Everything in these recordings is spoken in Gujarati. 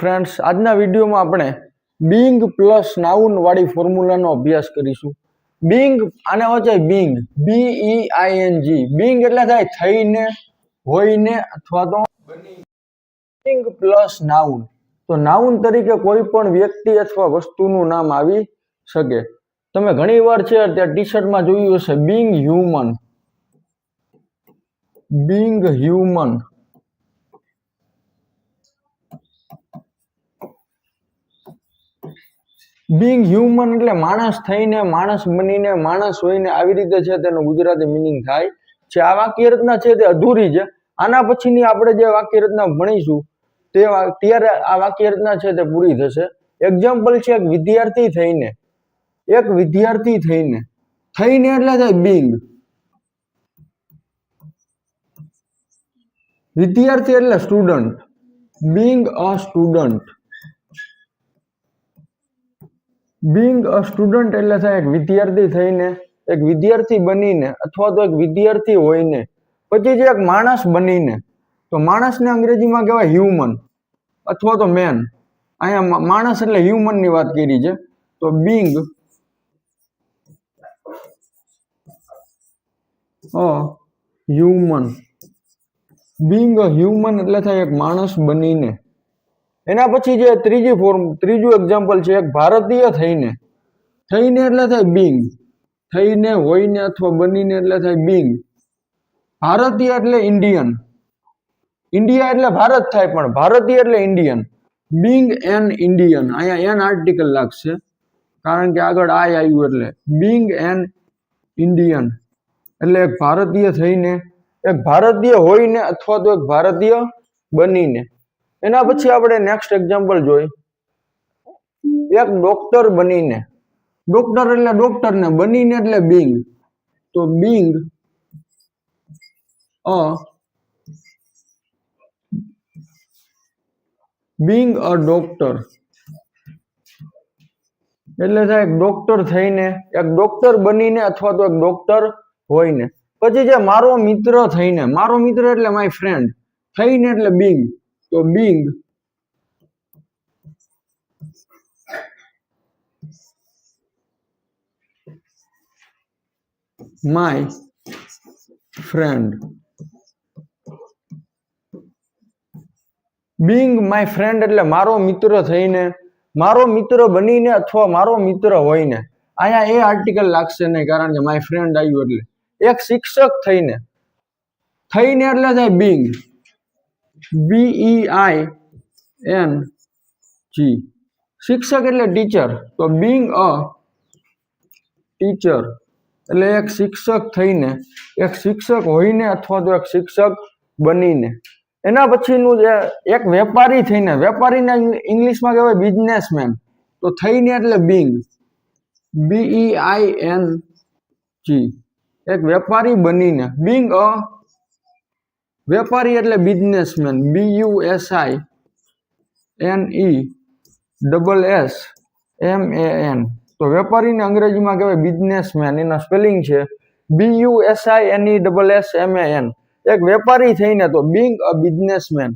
फ्रेंड्स આજના વિડિયોમાં આપણે being પ્લસ નાઉન વાળી ફોર્મ્યુલાનો અભ્યાસ કરીશું। being આને વચાય being B E I N G being એટલે થાય થઈને હોઈને અથવા તો બની। being પ્લસ નાઉન તો નાઉન તરીકે કોઈ પણ વ્યક્તિ અથવા વસ્તુનું નામ આવી શકે। તમે ઘણીવાર છે ત્યાં ટી-શર્ટમાં જોયું હશે being human being human એટલે માણસ થઈને માણસ બનીને માણસ હોઈને આવી રીતે છે તેનો ગુજરાતી મીનિંગ થાય છે। આ વાક્ય રચના છે તે અધૂરી છે। આના પછીની આપણે જે વાક્ય રચના ભણીશું તે ત્યારે આ વાક્ય રચના છે તે પૂરી થશે। એક્ઝામ્પલ છે એક વિદ્યાર્થી થઈને થઈને એટલે થાય being વિદ્યાર્થી એટલે સ્ટુડન્ટ being a student એટલે થાય એક વિદ્યાર્થી થઈને એક વિદ્યાર્થી બનીને અથવા તો એક વિદ્યાર્થી હોઈને પછી જે એક માણસ બનીને તો માણસને અંગ્રેજીમાં કહેવાય હ્યુમન અથવા તો મેન। અહીંયા માણસ એટલે હ્યુમન ની વાત કરી છે તો being a human એટલે થાય એક માણસ બનીને। એના પછી જે ત્રીજું એક્ઝામ્પલ છે એક ભારતીય થઈને એટલે થાય being થઈને હોઈને અથવા બનીને એટલે થાય being। ભારતીય એટલે ઇન્ડિયન ઇન્ડિયા એટલે ભારત થાય પણ ભારતીય એટલે ઇન્ડિયન being an Indian અહીંયા એન આર્ટિકલ લાગશે કારણ કે આગળ આઈ આવ્યું એટલે being an Indian એટલે એક ભારતીય થઈને એક ભારતીય હોઈને અથવા તો એક ભારતીય બનીને। એના પછી આપણે નેક્સ્ટ એક્ઝામ્પલ જોઈ એક ડોક્ટર બનીને ડોક્ટર એટલે ડોક્ટર ને બનીને એટલે being તો being a doctor એટલે થાય એક ડોક્ટર થઈને એક ડોક્ટર બનીને અથવા તો એક ડોક્ટર હોઈને। પછી જે મારો મિત્ર થઈને મારો મિત્ર એટલે માય ફ્રેન્ડ થઈને એટલે being તો being my friend being my friend એટલે મારો મિત્ર થઈને મારો મિત્ર બનીને અથવા મારો મિત્ર હોઈને અહીંયા એ આર્ટિકલ લાગશે નહીં કારણ કે માય ફ્રેન્ડ આવ્યું એટલે એક શિક્ષક થઈને એટલે થાય being BEING શિક્ષક એટલે ટીચર તો being a teacher એટલે એક શિક્ષક થઈને એક શિક્ષક હોઈને અથવા તો એક શિક્ષક બનીને। એના પછીનું જે એક વેપારી થઈને વેપારીને ઇંગ્લિશમાં કહેવાય બિઝનેસમેન તો થઈને એટલે being BEING એક વેપારી બનીને being a વેપારી એટલે બિઝનેસમેન BUSINESSMAN તો વેપારીને અંગ્રેજીમાં કહેવાય બિઝનેસમેન એના સ્પેલિંગ છે BUSINESSMAN એક વેપારી થઈને તો being a businessman।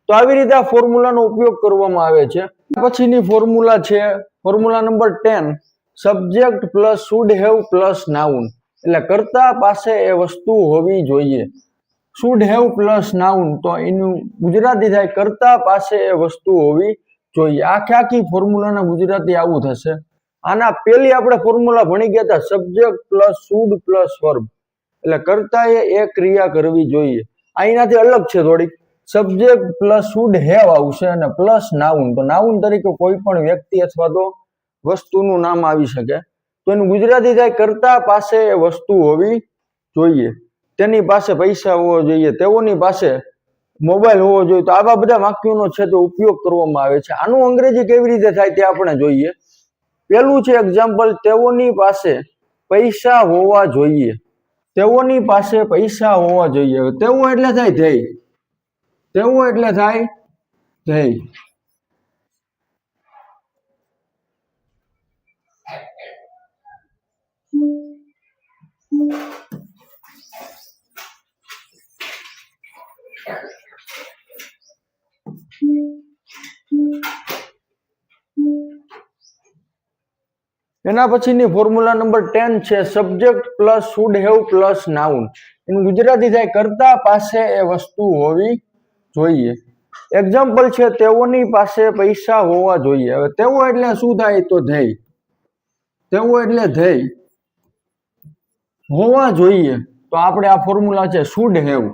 તો આવી રીતે આ ફોર્મ્યુલાનો ઉપયોગ કરવામાં આવે છે। પછીની ફોર્મ્યુલા છે formula number 10 subject plus should have plus noun એટલે કર્તા પાસે એ વસ્તુ હોવી જોઈએ। શુડ હેવ પ્લસ નાઉન તો એનું ગુજરાતી થાય કર્તા પાસે એ વસ્તુ હોવી જોઈએ। આખી ફોર્મ્યુલાના ગુજરાતી આવું થશે। આના પહેલી આપણે ફોર્મ્યુલા ભણી ગયા હતા subject plus should plus verb એટલે કર્તાએ એ ક્રિયા કરવી જોઈએ। અહીંયાથી અલગ છે થોડીક સબ્જેક્ટ પ્લસ શુડ હેવ આવશે અને પ્લસ નાઉન તો નાઉન તરીકે કોઈ પણ વ્યક્તિ અથવા તો વસ્તુનું નામ આવી શકે તો એનું ગુજરાતી થાય કર્તા પાસે એ વસ્તુ હોવી જોઈએ। તેની પાસે પૈસા હોવો જોઈએ તેઓની પાસે મોબાઈલ હોવો જોઈએ તો આવા બધા વાક્યોનો છે તે ઉપયોગ કરવામાં આવે છે। આનું અંગ્રેજી કેવી રીતે થાય તે આપણે જોઈએ। પેલું છે એક્ઝામ્પલ તેઓની પાસે પૈસા હોવા જોઈએ તેઓની પાસે પૈસા હોવા જોઈએ તેઓ એટલે થાય ધ્યેય તેઓ એટલે થાય ધ્યેય। એના પછીની ફોર્મ્યુલા નંબર 10 છે subject plus should have plus noun. એનું ગુજરાતી થાય કર્તા પાસે એ વસ્તુ હોવી જોઈએ. એક્ઝામ્પલ છે તેઓની પાસે પૈસા હોવા જોઈએ. હવે તેઓ એટલે શું થાય તો ધેય. તેઓ એટલે ધેય હોવા જોઈએ. તો આપણે આ ફોર્મ્યુલા છે should have.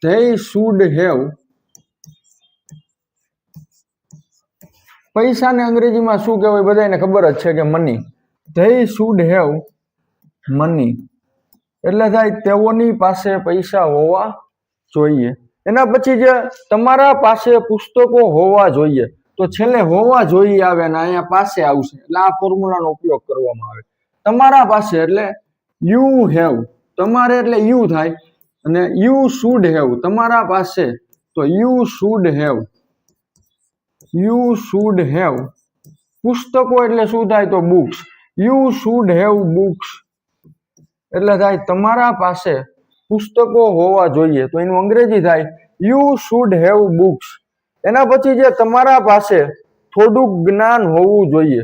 They should have. પૈસાને અંગ્રેજીમાં શું કહેવાય બધાને ખબર જ છે કે money. They should have money એટલે થાય તેઓની પાસે પૈસા હોવા જોઈએ. એના પછી જે તમારા પાસે પુસ્તકો હોવા જોઈએ તો છેલ્લે હોવા જોઈએ આવે ને અહીંયા પાસે આવશે એટલે આ ફોર્મ્યુલાનો ઉપયોગ કરવામાં આવે. તમારા પાસે એટલે યુ હેવ. તમારે એટલે યુ થાય અને યુ શુડ હેવ તમારા પાસે તો you should have. You should have પુસ્તકો એટલે શું થાય તો books. You should have books એટલે થાય તમારા પાસે પુસ્તકો હોવા જોઈએ તો એનું અંગ્રેજી થાય યુ શુડ હેવ બુક્સ. એના પછી જે તમારા પાસે થોડુંક જ્ઞાન હોવું જોઈએ.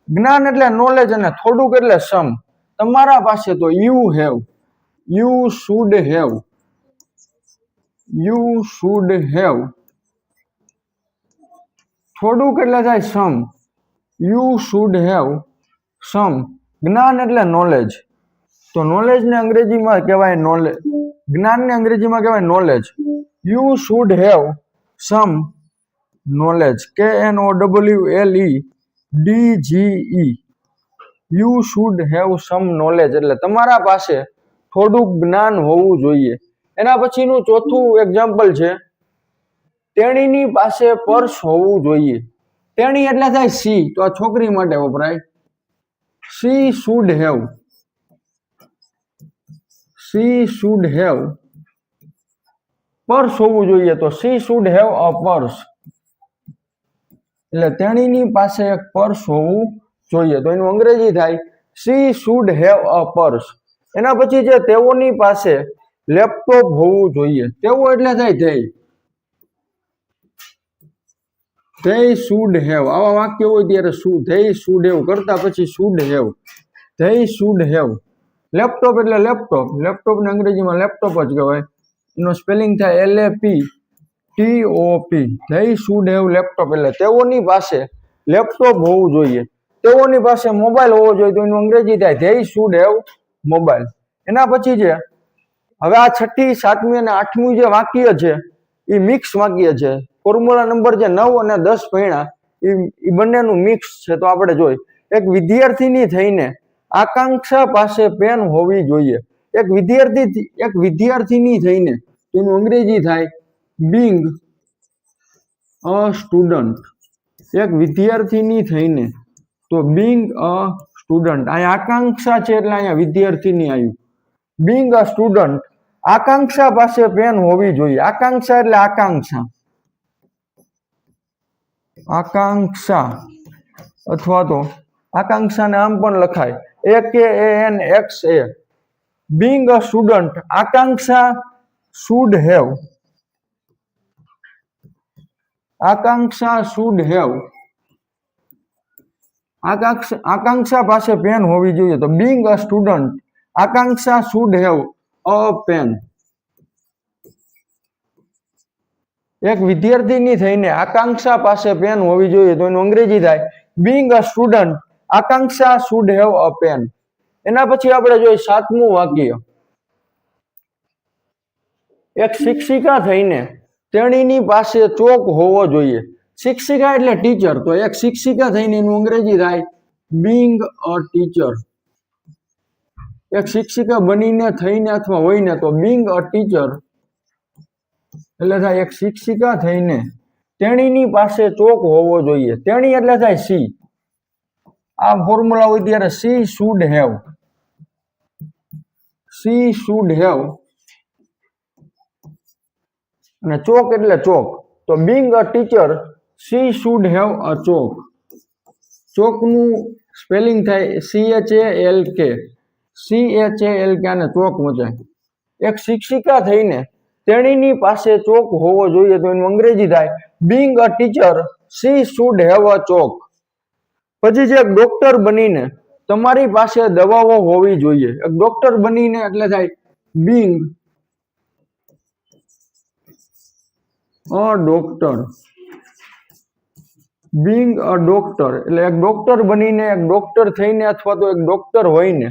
જ્ઞાન એટલે નોલેજ અને થોડુંક એટલે સમ. તમારા પાસે તો you have. You should have. You should have થોડુંક એટલે થાય some. You should have some. જ્ઞાન એટલે નોલેજ તો નોલેજ ને અંગ્રેજીમાં કહેવાય નોલેજ. જ્ઞાનને અંગ્રેજીમાં કહેવાય knowledge. You should have sum knowledge. KNOWLEDGE. You should have sum knowledge એટલે તમારા પાસે થોડુંક જ્ઞાન હોવું જોઈએ. એના પછીનું ચોથું એક્ઝામ્પલ છે તેણીની પાસે પર્સ હોવું જોઈએ. તેણી એટલે થાય સી તો આ છોકરી માટે વપરાય. C should have. She should have purse હોવું જોઈએ તો C should have a purse એટલે તેણીની પાસે એક પર્સ હોવું જોઈએ તો એનું અંગ્રેજી થાય C should have a purse. એના પછી જે તેઓની પાસે લેપટોપ હોવું જોઈએ. તેઓ એટલે થાય ધેય. They should have. આવા વાક્ય હોય ત્યારે શું ધેય શુડ હેવ કરતા પછી should have. They should have laptop એટલે લેપટોપ. લેપટોપ ને અંગ્રેજીમાં લેપટોપ જ કહેવાય. એનો સ્પેલિંગ થાય LAPTOP. They should have laptop એટલે તેઓની પાસે લેપટોપ હોવું જોઈએ. તેઓની પાસે મોબાઈલ હોવો જોઈએ તો એનું અંગ્રેજી થાય ધેય શુડ હેવ મોબાઈલ. એના પછી છે હવે આ 6ઠી 7મી અને 8મું જે વાક્ય છે એ મિક્સ વાક્ય છે. ફોર્મ્યુલા નંબર જે 9 અને 10 ભણ્યા એ બંનેનું મિક્સ છે તો આપણે જોઈ. એક વિદ્યાર્થીની થઈને આકાંક્ષા પાસે પેન હોવી જોઈએ. એક વિદ્યાર્થીની થઈને એનું અંગ્રેજી થાય બીંગ અ સ્ટુડન્ટ. એક વિદ્યાર્થીની થઈને તો બીંગ અ સ્ટુડન્ટ. અહીંયા આકાંક્ષા છે એટલે અહીંયા વિદ્યાર્થીની આવ્યું. બીંગ અ સ્ટુડન્ટ આકાંક્ષા પાસે પેન હોવી જોઈએ. આકાંક્ષા એટલે આકાંક્ષા. આકાંક્ષા અથવા તો આકાંક્ષાને આમ પણ લખાય AKANXA. બીંગ અ સ્ટુડન્ટ આકાંક્ષા શુડ હેવ. આકાંક્ષા શુડ હેવ આકાંક્ષા પાસે પેન હોવી જોઈએ તો બીંગ અ સ્ટુડન્ટ આકાંક્ષા શુડ હેવ અ પેન. એક વિદ્યાર્થીની થઈને આકાંક્ષા પાસે પેન હોવી જોઈએ તો એનું અંગ્રેજી થાય બીંગ અ સ્ટુડન્ટ આકાંક્ષા શુડ હેવ અ પેન. એના પછી આપણે જોઈએ 7મું વાક્ય. એક શિક્ષિકા થઈને તેણીની પાસે ચોક હોવો જોઈએ. શિક્ષિકા એટલે ટીચર તો એક શિક્ષિકા થઈને એનું અંગ્રેજી થાય બીંગ અ ટીચર. એક શિક્ષિકા બનીને થઈને અથવા હોઈને તો બીંગ અ ટીચર એટલે થાય એક શિક્ષિકા થઈને તેણીની પાસે ચોક હોવો જોઈએ. તેણી એટલે થાય સી. આ ફોર્મ્યુલા હોય ત્યારે she should have. She should have અને ચોક એટલે ચોક તો being a teacher she should have a chalk. ચોકનું સ્પેલિંગ થાય CHALK. CHALK અને ચોક વચાય. એક શિક્ષિકા થઈને તેણીની પાસે ચોક હોવો જોઈએ તો એનું અંગ્રેજી થાય being a teacher she should have a chalk. પછી છે એક ડોક્ટર બનીને તમારી પાસે દવાઓ હોવી જોઈએ. એક ડોક્ટર બનીને એટલે થાય being a doctor. Being a doctor એટલે એક ડોક્ટર બનીને, એક ડોક્ટર થઈને અથવા તો એક ડોક્ટર હોઈને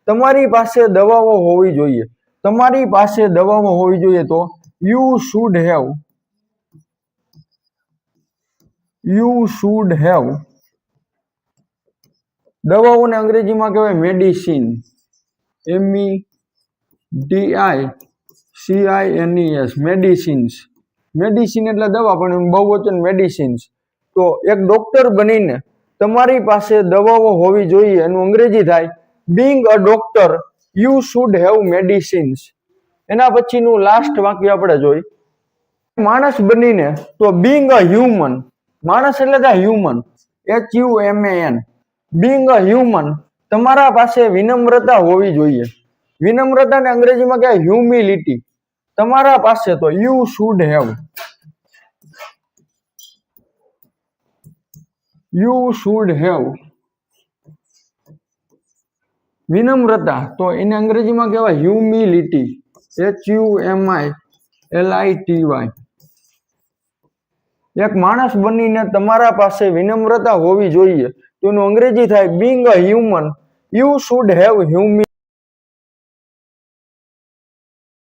તમારી પાસે દવાઓ હોવી જોઈએ. તમારી પાસે દવાઓ હોવી જોઈએ તો યુ શુડ હેવ. દવાઓને અંગ્રેજીમાં કહેવાય મેડિસિન. MEDICINES medicines. મેડિસિન એટલે દવા, પણ બહુવચન મેડિસિન્સ. તો એક ડોક્ટર બનીને તમારી પાસે દવાઓ હોવી જોઈએ એનું અંગ્રેજી થાય being a doctor you should have medicines. એના પછીનું લાસ્ટ વાક્ય આપણે જોઈ. માણસ બનીને તો બીંગ અ હ્યુમન. માણસ એટલે થાય human, HUMAN. Being a human તમારા પાસે વિનમ્રતા હોવી જોઈએ. વિનમ્રતાને અંગ્રેજીમાં કહેવાય હ્યુમિલિટી. તમારા પાસે તો યુ શુડ હેવ. વિનમ્રતા તો એને અંગ્રેજીમાં કહેવાય હ્યુમિલિટી. HUMILITY. એક માણસ બનીને તમારા પાસે વિનમ્રતા હોવી જોઈએ તો એનું અંગ્રેજી થાય being a human you should have humility.